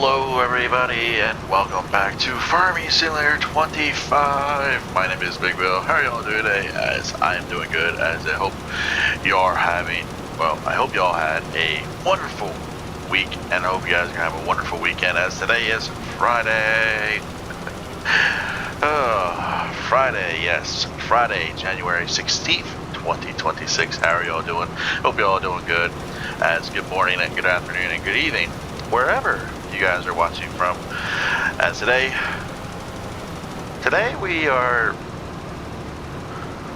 Hello everybody and welcome back to Farming Simulator 25. My name is Big Bill. How are y'all doing today? As I'm doing good, as I hope y'all are having, well, I hope y'all had a wonderful week and I hope you guys are gonna have a wonderful weekend as today is Friday. Friday, January 16th, 2026. How are y'all doing? Hope y'all doing good. As good morning and good afternoon and good evening, wherever you guys are watching from. As today we are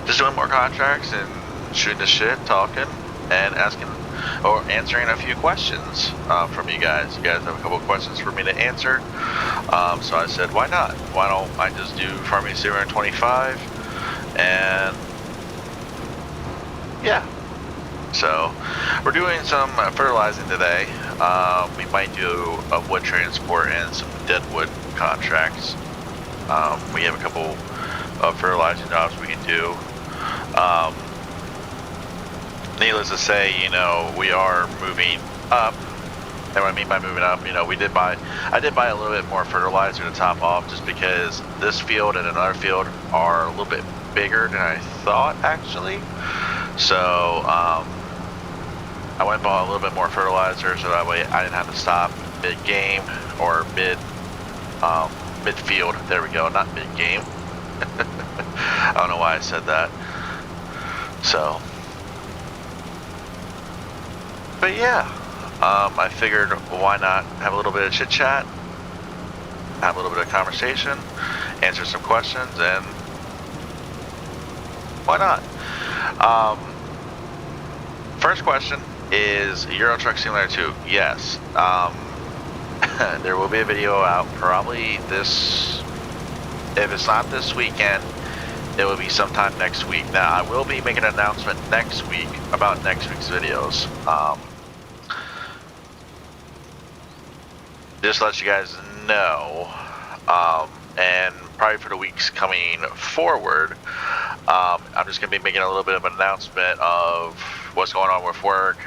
just doing more contracts and shooting the shit, talking and asking or answering a few questions from you guys. You guys have a couple of questions for me to answer. So I said, why not? Why don't I just do Farming Simulator 25? And yeah. So we're doing some fertilizing today. We might do a wood transport and some deadwood contracts. We have a couple of fertilizing jobs we can do. Needless to say, you know, we are moving up. And what I mean by moving up, you know, I did buy a little bit more fertilizer to top off just because this field and another field are a little bit bigger than I thought actually. So I went and bought a little bit more fertilizer so that way I didn't have to stop mid-game or mid-field. There we go, not mid-game. I don't know why I said that. So, but yeah, I figured why not have a little bit of chit-chat, have a little bit of conversation, answer some questions, and why not? First question is Euro Truck Simulator 2. Yes. There will be a video out probably this, if it's not this weekend, it will be sometime next week. Now, I will be making an announcement next week about next week's videos. Just to let you guys know, and probably for the weeks coming forward, I'm just going to be making a little bit of an announcement of what's going on with work,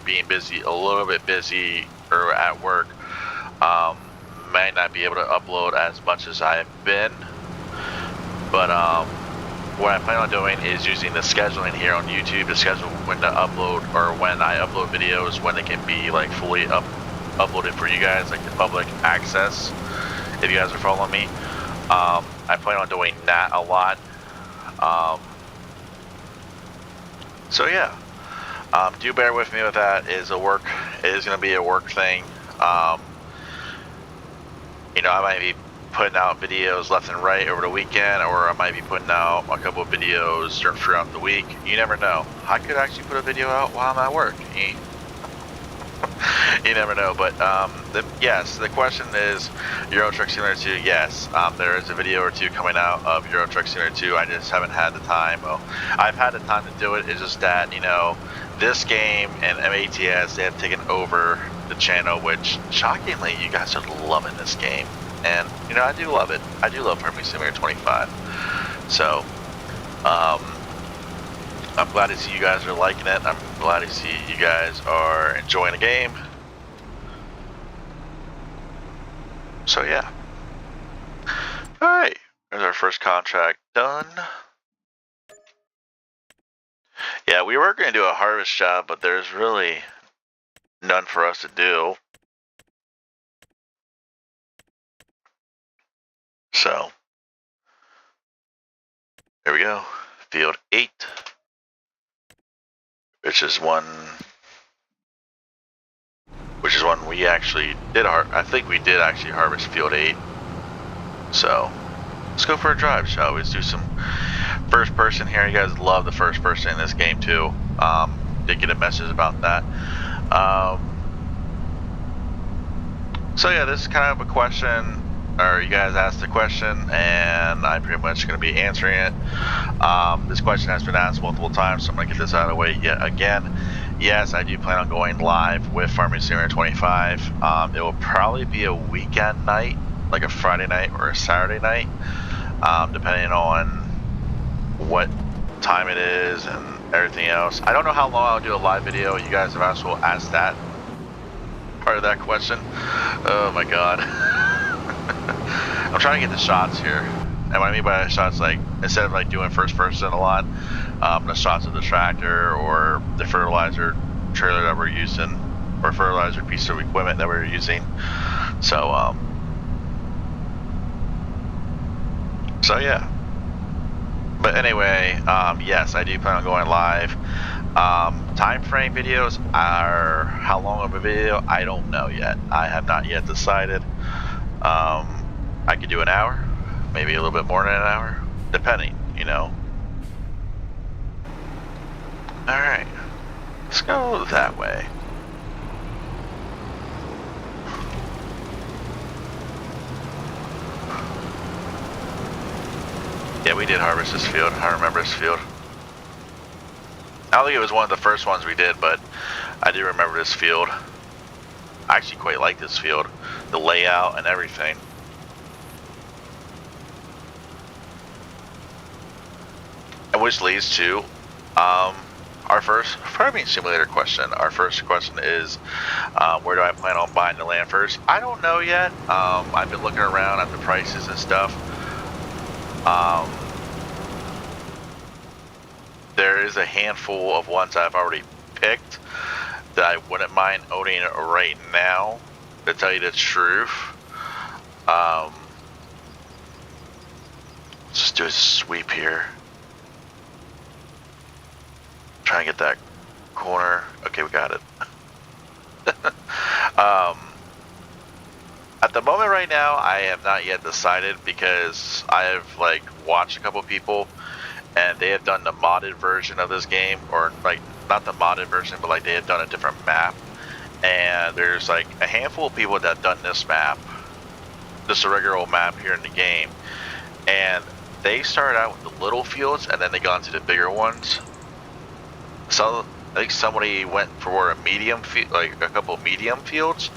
being busy, a little bit busy or at work, may not be able to upload as much as I have been, but what I plan on doing is using the scheduling here on YouTube to schedule when to upload, or when I upload videos, when they can be like fully uploaded for you guys, like the public access, if you guys are following me. I plan on doing that a lot. So yeah, do bear with me with that. It is going to be a work thing. You know, I might be putting out videos left and right over the weekend, or I might be putting out a couple of videos throughout the week. You never know. I could actually put a video out while I'm at work. You never know. But yes, the question is Euro Truck Simulator 2. Yes, there is a video or two coming out of Euro Truck Simulator 2. I just haven't had the time. Well, I've had the time to do it. It's just that, you know, this game and MATS, they have taken over the channel, which shockingly you guys are loving this game. And, you know, I do love it. I do love Farming Simulator 25. So, I'm glad to see you guys are liking it. I'm glad to see you guys are enjoying the game. So yeah. Alright, there's our first contract done. Yeah, we were going to do a harvest job, but there's really none for us to do. So, there we go. Field 8. Which is one we actually did. I think we did actually harvest field 8. So let's go for a drive, shall we? Let's do some first person here. You guys love the first person in this game too. Did get a message about that. So yeah, this is kind of a question, or you guys asked a question, and I'm pretty much going to be answering it. This question has been asked multiple times, so I'm going to get this out of the way yet again. Yes, I do plan on going live with Farming Simulator 25. It will probably be a weekend night, like a Friday night or a Saturday night, depending on what time it is and everything else. I don't know how long I'll do a live video. You guys have also asked that. part of that question. Oh my god. I'm trying to get the shots here. And what I mean by shots, like, instead of like doing first person a lot, the shots of the tractor or the fertilizer trailer that we're using, or fertilizer piece of equipment that we're using. So yeah. But anyway, yes, I do plan on going live. Time frame videos are how long of a video? I don't know yet. I have not yet decided. I could do an hour, maybe a little bit more than an hour, depending, you know. Alright, let's go that way. Yeah, we did harvest this field. I remember this field. I don't think it was one of the first ones we did, but I do remember this field. I actually quite like this field, the layout and everything. And which leads to our first farming simulator question. Our first question is, where do I plan on buying the land first? I don't know yet. I've been looking around at the prices and stuff. There is a handful of ones I've already picked that I wouldn't mind owning right now, to tell you the truth. Let's just do a sweep here. Try and get that corner. Okay, we got it. At the moment right now, I have not yet decided, because I have like watched a couple people and they have done the modded version of this game, or like not the modded version, but like they have done a different map. And there's like a handful of people that have done this map, just a regular old map here in the game, and they started out with the little fields and then they got into the bigger ones. So I think somebody went for a medium field, like a couple of medium fields,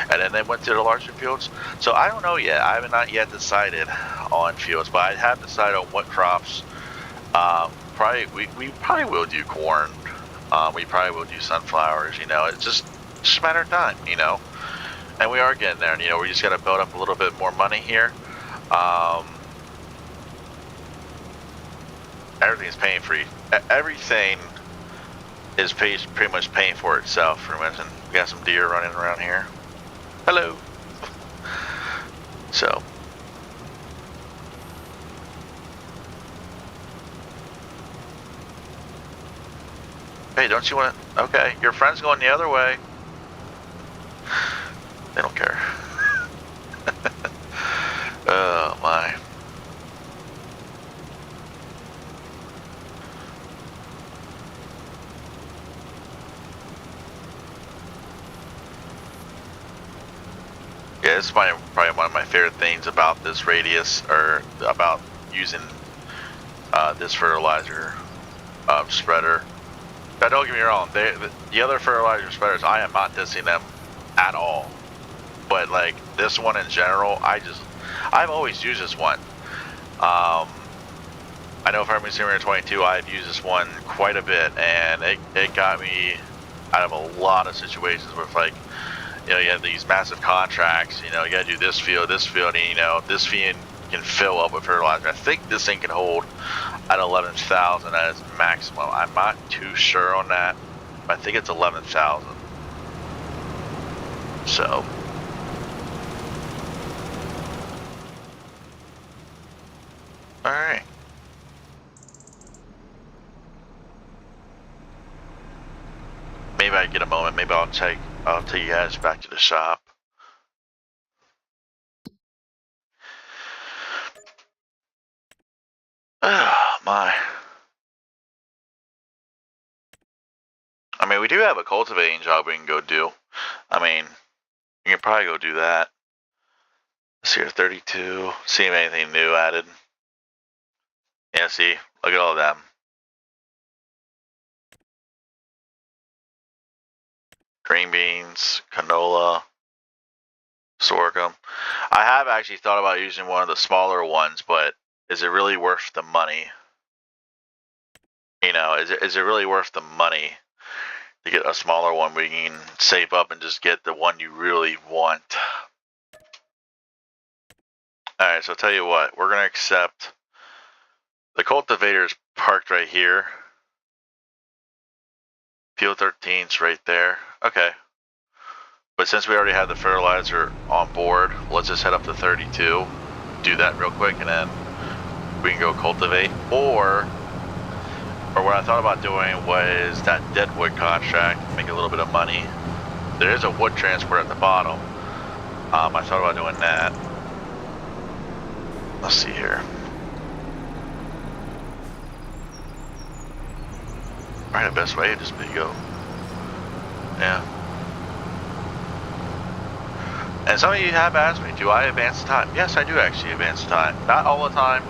and then they went to the larger fields. So I don't know yet. I have not yet decided on fields, but I have decided on what crops. We probably will do corn. We probably will do sunflowers. You know, it's just a matter of time. You know, and we are getting there. You know, we just got to build up a little bit more money here. Everything's paying for you. Everything is pretty much paying for itself. For instance, we got some deer running around here. Hello. So. Hey, don't you want to? Okay, your friend's going the other way. They don't care. Oh my. Yeah, it's probably one of my favorite things about this radius, or about using this fertilizer spreader. Now, don't get me wrong, the other fertilizer spreaders, I am not dissing them at all. But like this one in general, I've always used this one. I know Farming Simulator 22, I've used this one quite a bit, and it got me out of a lot of situations with, like, you know, you have these massive contracts, you know, you gotta do this field, and you know, this field can fill up with fertilizer. I think this thing can hold at 11,000 as maximum. I'm not too sure on that, but I think it's 11,000. So. Alright. Maybe I get a moment, maybe I'll take you guys back to the shop. Oh my. I mean, we do have a cultivating job we can go do. I mean, you can probably go do that. Let's see here, 32. See if anything new added. Yeah, see, look at all of them. Green beans, canola, sorghum. I have actually thought about using one of the smaller ones, but is it really worth the money? You know, is it really worth the money to get a smaller one where you can save up and just get the one you really want. Alright, so I'll tell you what, we're going to accept the cultivators parked right here. Field 13's right there. Okay. But since we already have the fertilizer on board, let's just head up to 32, do that real quick, and then we can go cultivate. Or what I thought about doing was that Deadwood contract, make a little bit of money. There is a wood transport at the bottom. I thought about doing that. Let's see here. Probably the best way to just be go. Yeah. And some of you have asked me, do I advance the time? Yes, I do actually advance the time. Not all the time,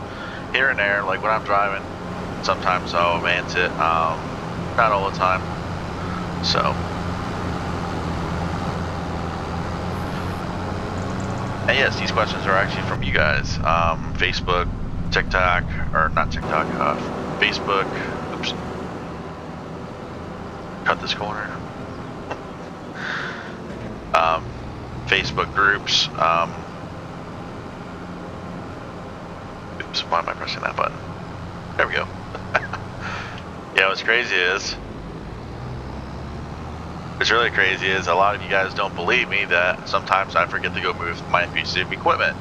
here and there, like when I'm driving, sometimes I'll advance it, not all the time, so. And yes, these questions are actually from you guys. Facebook, TikTok, or not TikTok, Facebook, oops. Cut this corner. Facebook groups. Oops, why am I pressing that button? There we go. Yeah, what's crazy is, what's really crazy is a lot of you guys don't believe me that sometimes I forget to go move my piece of equipment.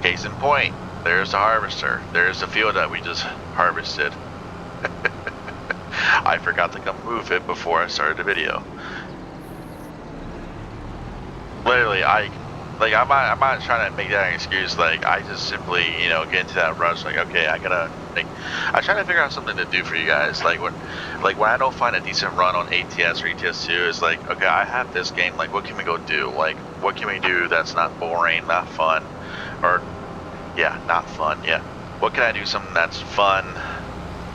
Case in point, there's the harvester. There's the field that we just harvested. I forgot to come move it before I started the video. Literally, I'm not trying to make that an excuse. Like, I just simply, you know, get into that rush. Like, okay, I try to figure out something to do for you guys. Like when I don't find a decent run on ATS or ETS2, it's like, okay, I have this game. Like, what can we go do? Like, what can we do that's not boring, not fun, or yeah, not fun. Yeah, what can I do? Something that's fun.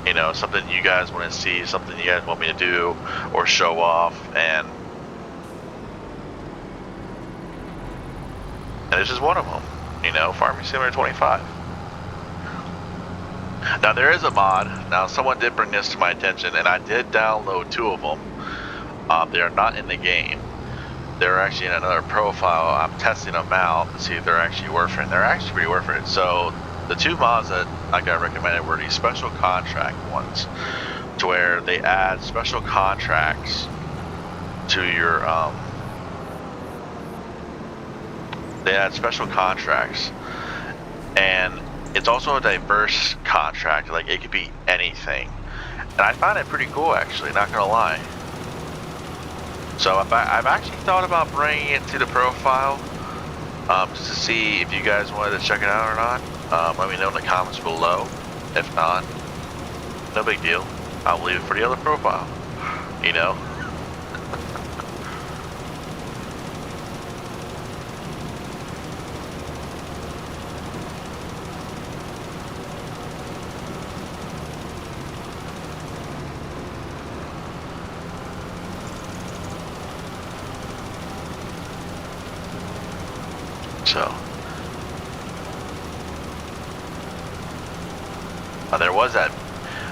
You know, something you guys want to see, something you guys want me to do or show off, and this is one of them. You know, Farming Simulator 25. Now there is a mod. Now someone did bring this to my attention, and I did download 2 of them. They are not in the game. They're actually in another profile. I'm testing them out to see if they're actually worth it. They're actually pretty worth it. So the 2 mods that I got recommended were these special contract ones, to where they add special contracts to your they add special contracts, and it's also a diverse contract. Like, it could be anything, and I found it pretty cool, actually, not gonna lie. So I've actually thought about bringing it to the profile, just to see if you guys wanted to check it out or not. Let me know in the comments below. If not, no big deal. I'll leave it for the other profile, you know. So there was that.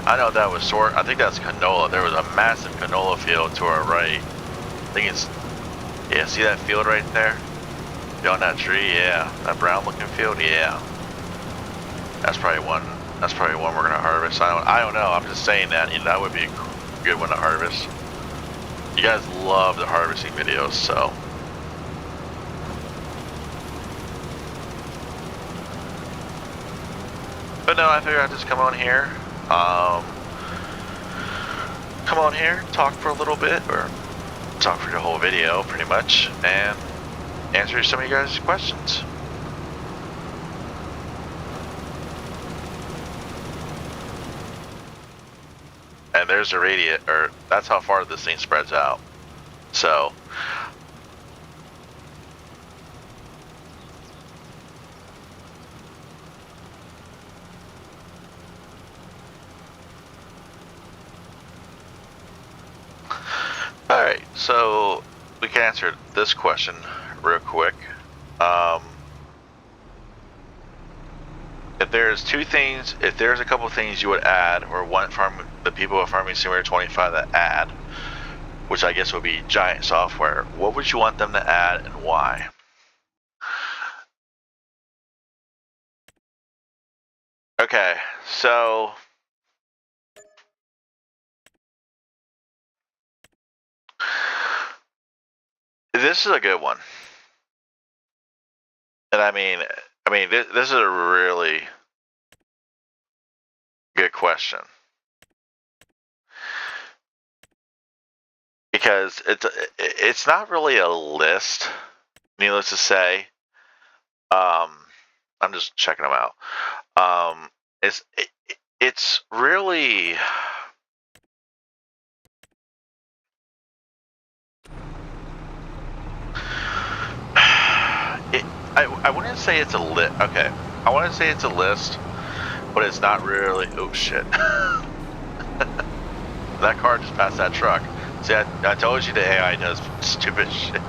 I know that was sort. I think that's canola. There was a massive canola field to our right. I think it's, yeah. See that field right there? Beyond that tree, yeah. That brown-looking field, yeah. That's probably one. That's probably one we're gonna harvest. I don't know. I'm just saying that. You know, that would be a good one to harvest. You guys love the harvesting videos, so. But no, I figured I'd just come on here, talk for a little bit, or talk for the whole video, pretty much, and answer some of you guys' questions. And there's the radius, or that's how far this thing spreads out. So. Alright, so we can answer this question real quick. If there's a couple things you would add or want the people of Farming Simulator 25 that add, which I guess would be giant software, what would you want them to add and why? Okay, so this is a good one. And I mean, this is a really good question. Because it's not really a list, needless to say. I'm just checking them out. It's really I wouldn't say it's a list. Okay, I want to say it's a list, but it's not really. Oh shit! That car just passed that truck. See, I told you the AI does stupid shit.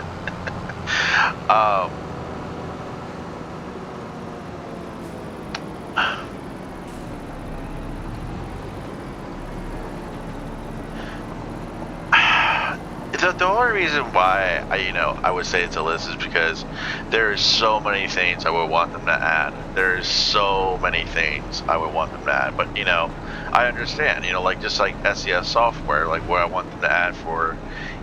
The only reason why I would say it's a list is because there's so many things I would want them to add. There's so many things I would want them to add, but I understand. Just like SES software, like what I want them to add for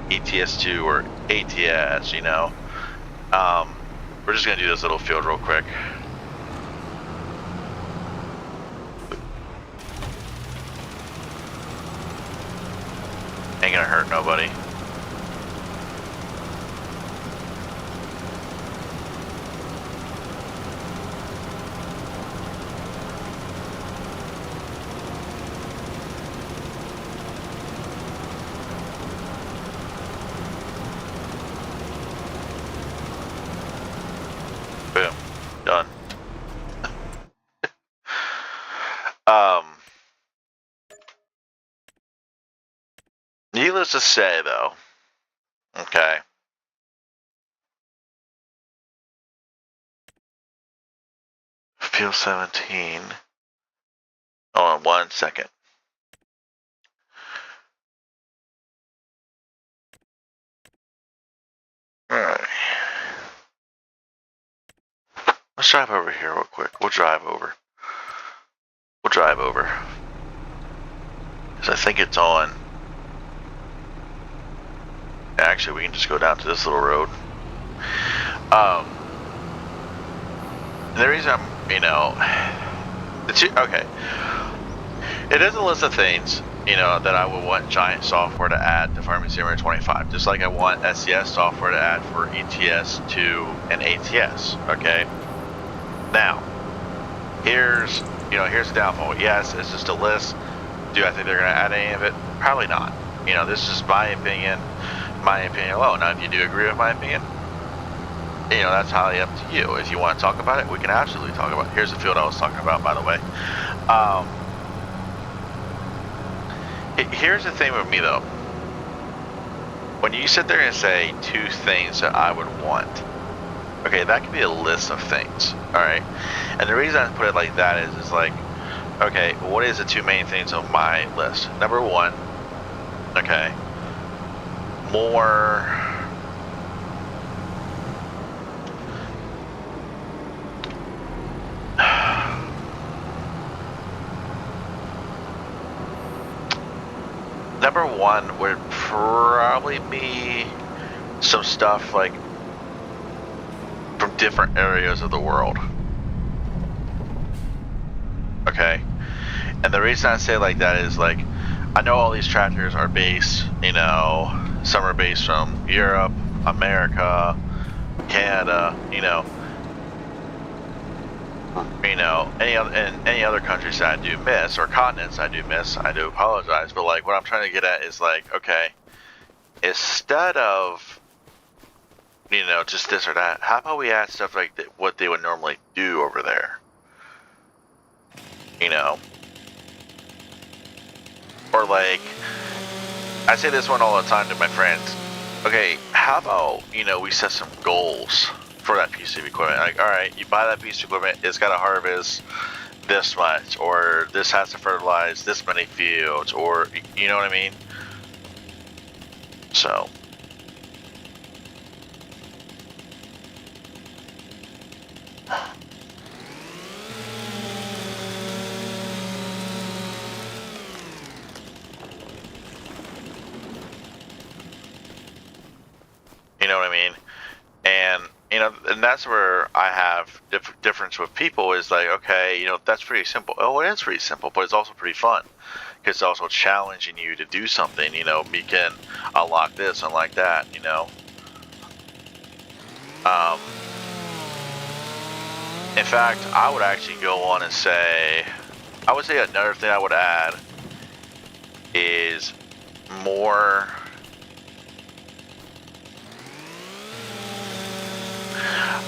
ETS2 or ATS. We're just gonna do this little field real quick. Ain't gonna hurt nobody. Boom. Done. Needless to say, though, okay. Field 17. Hold on 1 second. Alright. Let's drive over here real quick. We'll drive over. Because I think it's on. Actually, we can just go down to this little road. The reason I'm, okay. It is a list of things, that I would want giant software to add to Farming Simulator 25. Just like I want SES software to add for ETS2 and ATS, okay? Now, here's the downfall. Yes, it's just a list. Do I think they're going to add any of it? Probably not. This is my opinion alone. Now, if you do agree with my opinion, that's highly up to you. If you want to talk about it, we can absolutely talk about it. Here's the field I was talking about, by the way. Here's the thing with me, though. When you sit there and say 2 things that I would want, okay, that could be a list of things, all right? And the reason I put it like that is like, okay, what is the 2 main things on my list? Number 1, okay, more... Number 1 would probably be some stuff like from different areas of the world. Okay, and the reason I say it like that is like I know all these tractors are based, some are based from Europe, America, Canada, any other countries that I do miss, or continents I do miss, I do apologize. But like, what I'm trying to get at is like, okay, instead of, just this or that, how about we add stuff like what they would normally do over there? Or like, I say this one all the time to my friends. Okay, how about, we set some goals for that piece of equipment. Like, all right, you buy that piece of equipment, it's got to harvest this much, or this has to fertilize this many fields, or you know what I mean? So. You know what I mean? And, you know, and that's where I have difference with people is like, okay, you know, that's pretty simple. Oh, it is pretty simple, but it's also pretty fun. Because it's also challenging you to do something, you know, you can unlock this, unlock that, you know. In fact, I would actually go on and say, I would say another thing I would add is more,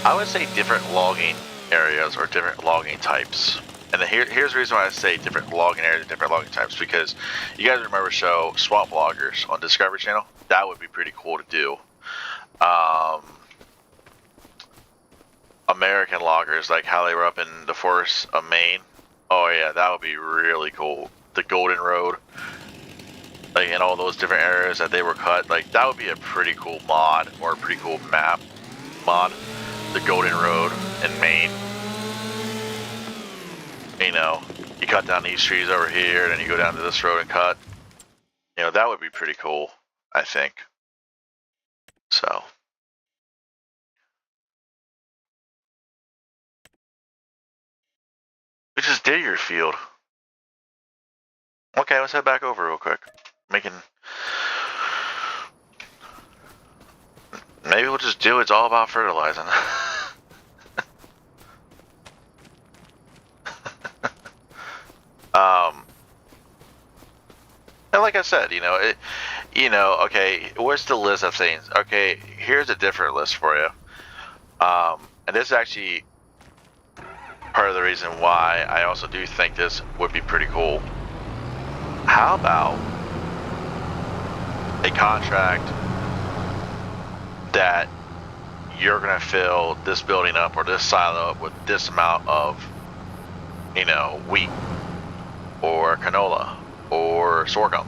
I would say different logging areas or different logging types. And here's the reason why I say different logging areas and different logging types, because you guys remember the show Swamp Loggers on Discovery Channel? That would be pretty cool to do. American loggers, like how they were up in the forests of Maine. Oh yeah, that would be really cool. The Golden Road, like in all those different areas that they were cut, like that would be a pretty cool mod or a pretty cool map mod. The Golden Road in Maine. You know, you cut down these trees over here, and then you go down to this road and cut. You know, that would be pretty cool, I think. So. We just did your field. Okay, let's head back over real quick. Maybe we'll just do it's all about fertilizing. And like I said, you know, okay, where's the list of things? Okay, here's a different list for you. And this is actually part of the reason why I also do think this would be pretty cool. How about a contract that you're gonna fill this building up or this silo up with this amount of, you know, wheat or canola or sorghum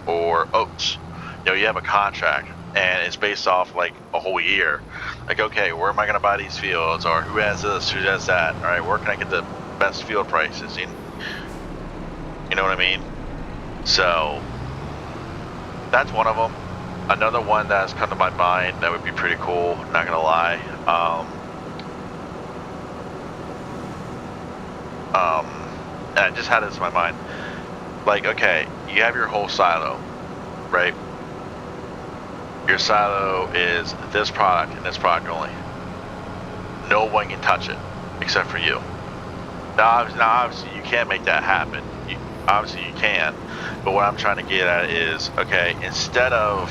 or oats. You know, you have a contract and it's based off like a whole year. Like, okay, where am I gonna buy these fields, or who has this, who has that? All right, where can I get the best field prices? You know what I mean? So that's one of them. Another one that's come to my mind that would be pretty cool, not gonna lie. And I just had this in my mind. Like, okay, you have your whole silo, right? Your silo is this product and this product only. No one can touch it except for you. Now obviously you can't make that happen. Obviously you can. But what I'm trying to get at is, okay, instead of,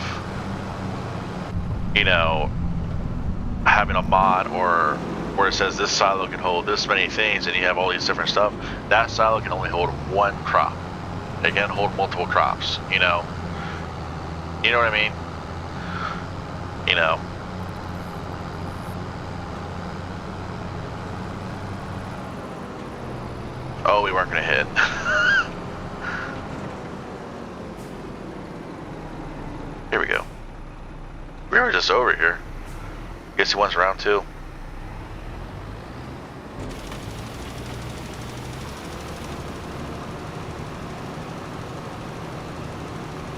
you know, having a mod or where it says this silo can hold this many things and you have all these different stuff, that silo can only hold one crop. It can hold multiple crops, you know? You know what I mean? You know. Oh, we weren't gonna hit. Here we go. We were just over here. Guess he wants round two.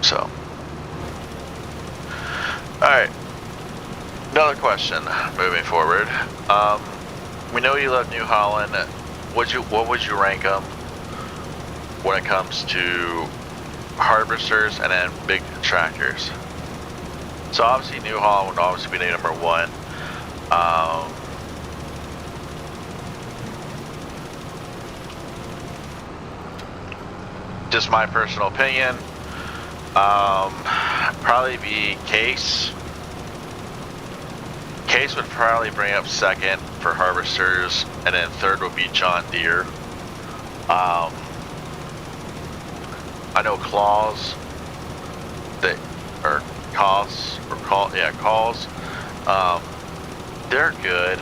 So. Alright. Another question moving forward. We know you love New Holland. What would you rank them when it comes to harvesters and then big tractors? So obviously New Holland would obviously be the number one. Just my personal opinion. Probably be Case. Case would probably bring up second for harvesters, and then third would be John Deere. I know Claws, Calls. They're good.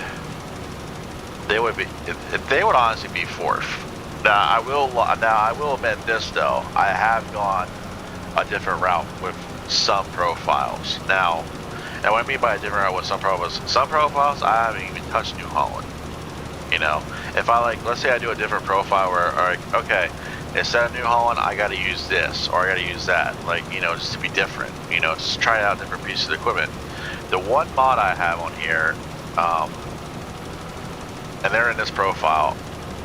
They would honestly be fourth. Now I will admit this though. I have gone a different route with some profiles. Now, and what I mean by different with some profiles I haven't even touched New Holland. You know, if I like, let's say I do a different profile where, like, okay, instead of New Holland, I got to use this or I got to use that, like, you know, just to be different. You know, just try out different pieces of equipment. The one mod I have on here, and they're in this profile.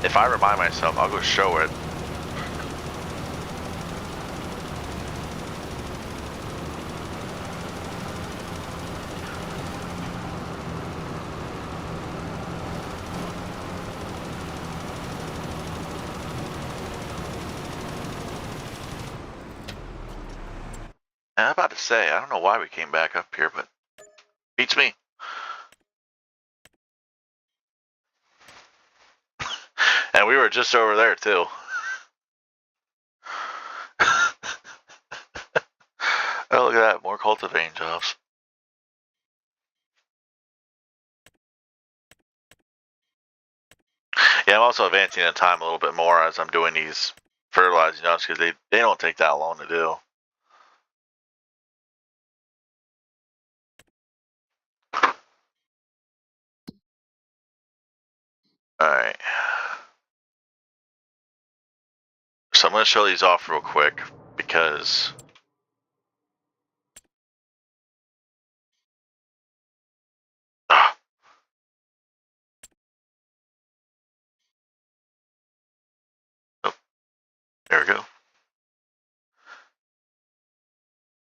If I remind myself, I'll go show it. And I'm about to say, I don't know why we came back up here, but beats me. And we were just over there too. Oh, look at that, more cultivating jobs. Yeah, I'm also advancing in time a little bit more as I'm doing these fertilizing jobs because they don't take that long to do. Alright. So I'm going to show these off real quick because oh, there we go.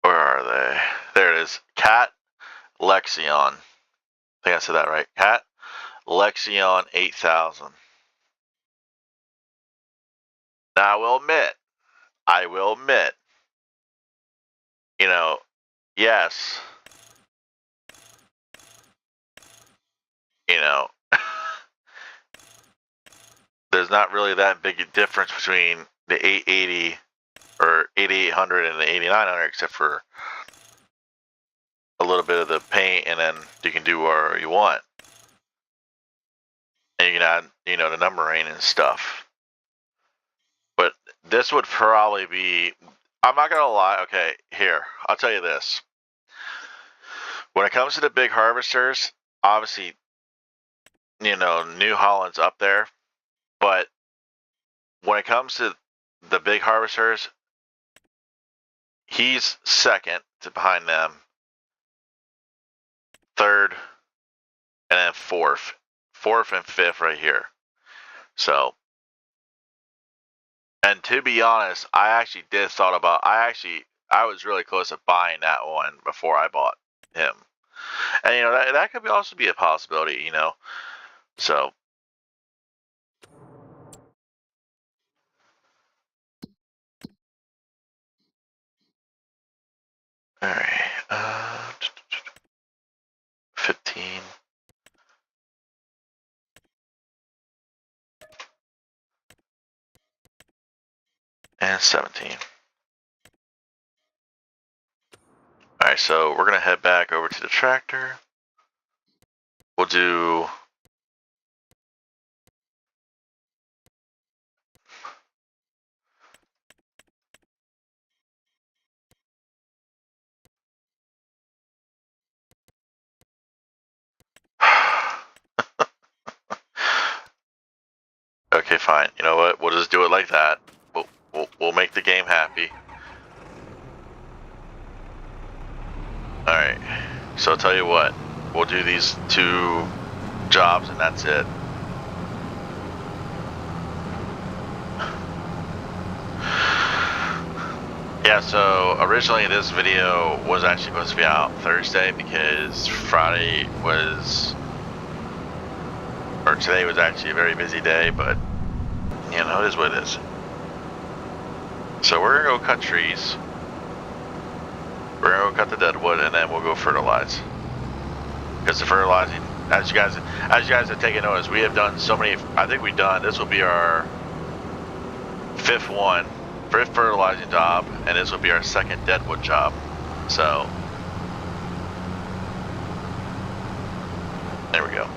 Where are they? There it is. Cat Lexion. I think I said that right. Cat Lexion 8000. Now I will admit, you know, yes, you know, there's not really that big a difference between the 880 or 8800 and the 8900 except for a little bit of the paint, and then you can do whatever you want. And you can add, you know, the numbering and stuff. But this would probably be, I'm not going to lie, okay, here, I'll tell you this. When it comes to the big harvesters, obviously, you know, New Holland's up there. But when it comes to the big harvesters, he's second to behind them, third, and then fourth and fifth right here. So, and to be honest, I actually did thought about, I was really close to buying that one before I bought him. And, you know, that could also be a possibility, you know. So, all right, 15. And 17. Alright, so we're going to head back over to the tractor. We'll do... Okay, fine. You know what? We'll just do it like that. We'll make the game happy. Alright, so I'll tell you what. We'll do these 2 jobs and that's it. Yeah, so originally this video was actually supposed to be out Thursday because Friday was, or today was actually a very busy day, but you know, it is what it is. So we're gonna go cut trees. We're gonna go cut the deadwood and then we'll go fertilize. Because the fertilizing, as you guys have taken notice, we have done so many, I think we've done, this will be our 5th fertilizing job, and this will be our 2nd deadwood job. So, there we go.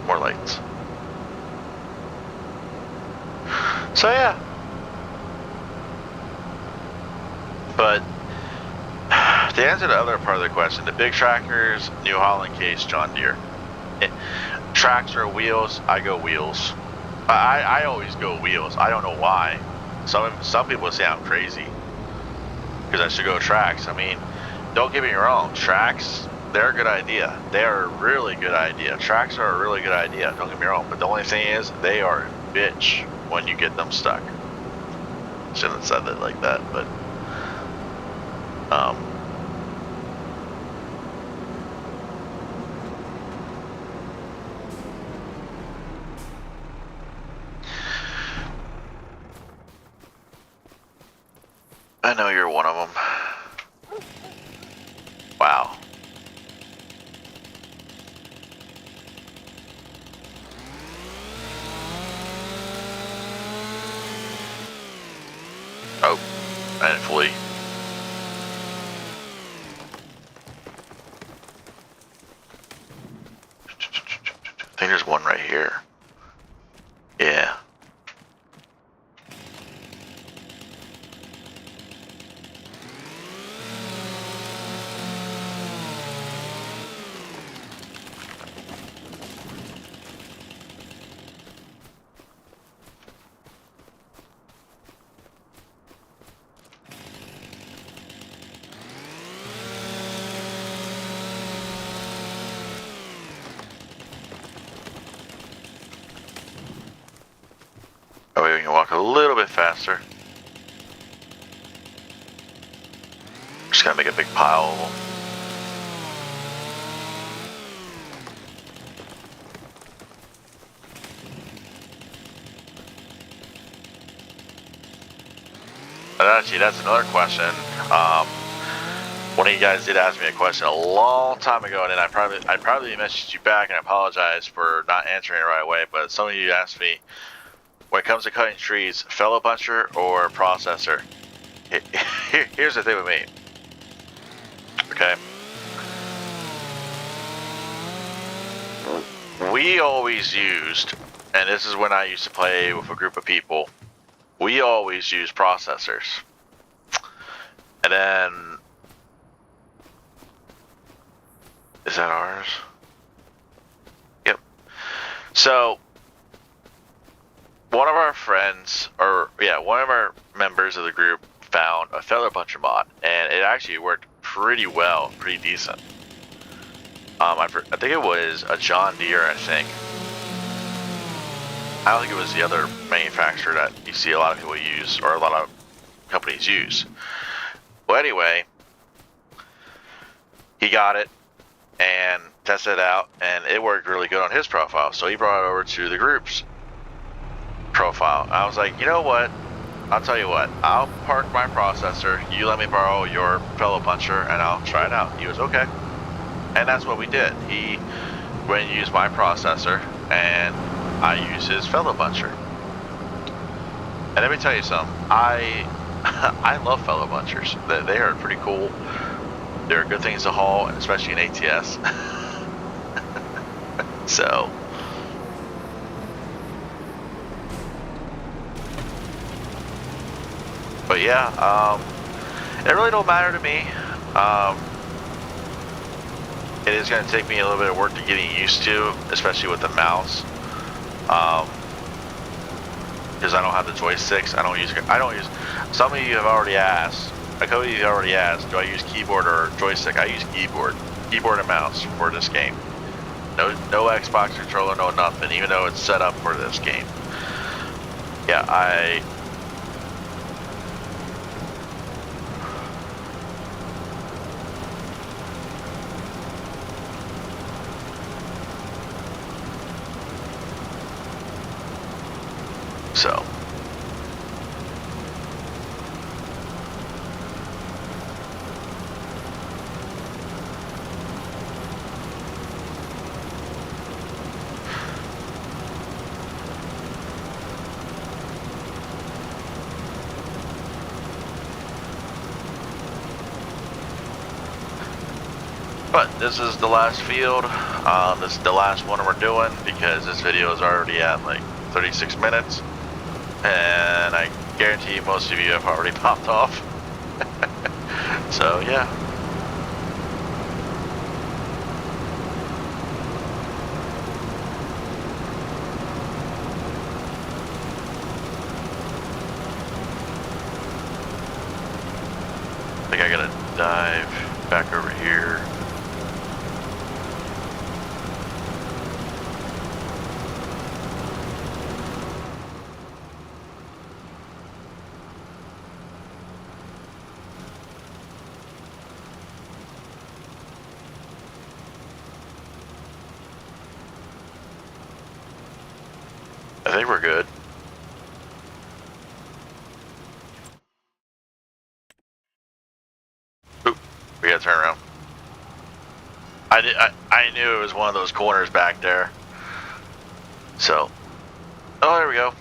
More lights. So yeah. But To answer the other part of the question, the big tractors, New Holland case, John Deere. Tractor wheels, I go wheels. I always go wheels. I don't know why. Some people say I'm crazy because I should go tracks. I mean, don't get me wrong, tracks, they're a good idea. They are a really good idea. Tracks are a really good idea, don't get me wrong. But the only thing is, they are a bitch when you get them stuck. Shouldn't have said it like that, but I know you're one of them. Wow. Oh, I didn't flee. I think there's one right here. Yeah. Oh, we can walk a little bit faster. Just gonna make a big pile of them. But actually, that's another question. One of you guys did ask me a question a long time ago, and then I probably messaged you back, and I apologize for not answering it right away. But some of you asked me, when it comes to cutting trees, fellow puncher or processor? Here's the thing with me. Okay. We always used, and this is when I used to play with a group of people, we always used processors. And then, is that ours? Yep. So, one of our friends, one of our members of the group found a feather puncher mod, and it actually worked pretty well, pretty decent. I think it was a John Deere, I think. I don't think it was the other manufacturer that you see a lot of people use, or a lot of companies use. Well, anyway, he got it and tested it out, and it worked really good on his profile. So he brought it over to the group's profile. I was like, you know what? I'll tell you what. I'll park my processor. You let me borrow your fellow puncher, and I'll try it out. He was okay, and that's what we did. He went and used my processor, and I used his fellow puncher. And let me tell you something. I love fellow punchers. They are pretty cool. They're good things to haul, and especially in ATS. So, but yeah, it really don't matter to me. It is going to take me a little bit of work to getting used to, especially with the mouse. Because I don't have the joysticks. I don't use. Some of you have already asked. A couple of you have already asked, do I use keyboard or joystick? I use keyboard and mouse for this game. No Xbox controller, no nothing. Even though it's set up for this game. Yeah, So. But this is the last field. This is the last one we're doing because this video is already at like 36 minutes. And I guarantee most of you have already popped off. So yeah, dive back over here. I think we're good. Oop, we gotta turn around. I knew it was one of those corners back there. So, oh, there we go.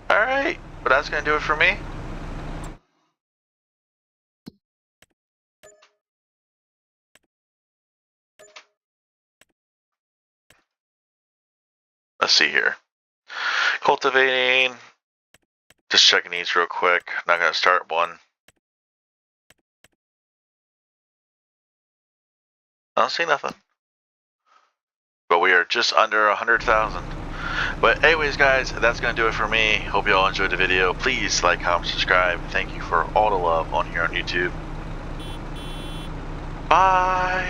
All right, but that's gonna do it for me. Let's see here. Cultivating. Just checking these real quick. Not gonna start one. I don't see nothing. But we are just under 100,000. But anyways, guys, that's going to do it for me. Hope you all enjoyed the video. Please like, comment, subscribe. Thank you for all the love on here on YouTube. Bye.